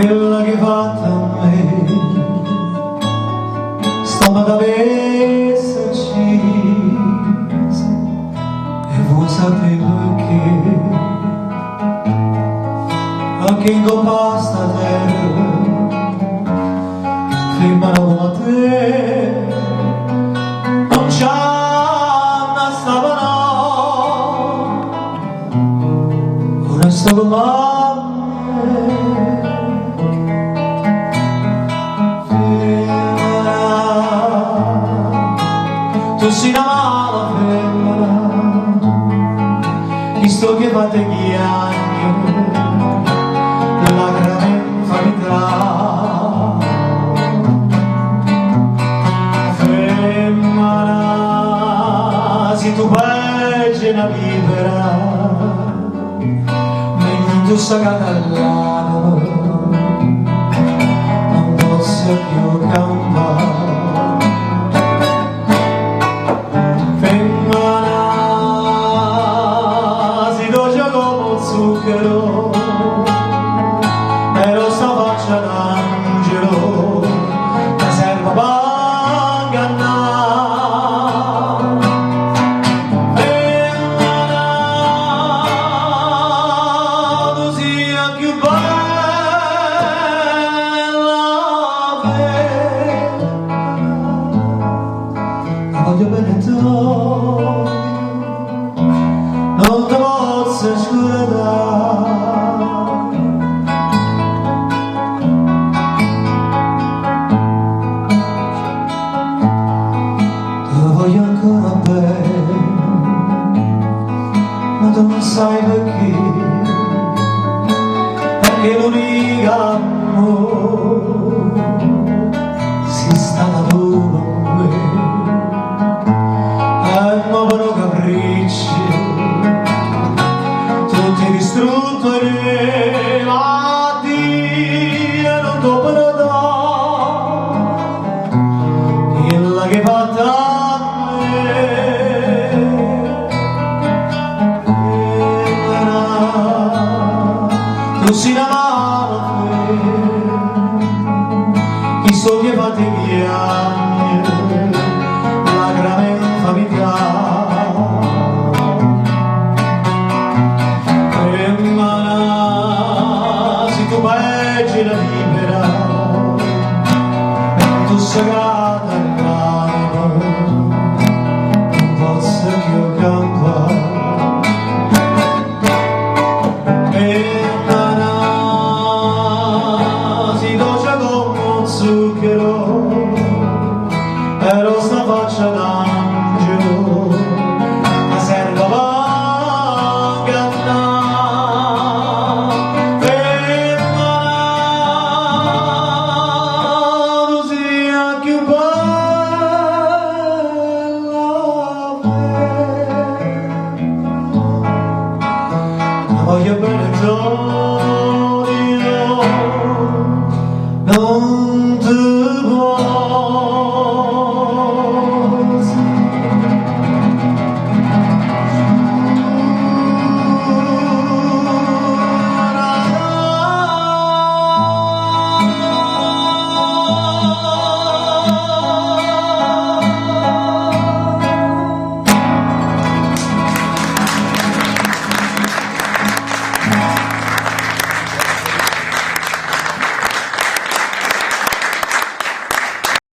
quella che fatta a me, stomaca messa accesa, e vuoi sapere perché? Anche in compasta terra, femmina come te, non c'hanno stavano, ora sto come tu sei una mala femmina, visto che fate gli anni, la grande famiglia. Femmina, se tu paghi una vivera, mentre sta catalano, non posso più campare. Zucchero e lo sta faccia d'angelo la serva bangannà femmina tu sia più bella femmina voglio bene tu non ti posso scordare. Ti voglio ancora bene, ma tu non sai perché l'unica amore sei stata tu con me. E non però capricci distrutto e ma Dio non ti perdono quella che fatta a me tu sei una mano chi so che fate gli anni la grande famiglia. La libera tu sagata l'anima non posso più campare femmina si dolce come un zucchero e lo sta faccia d'angelo la serva bangannà. Voglio bene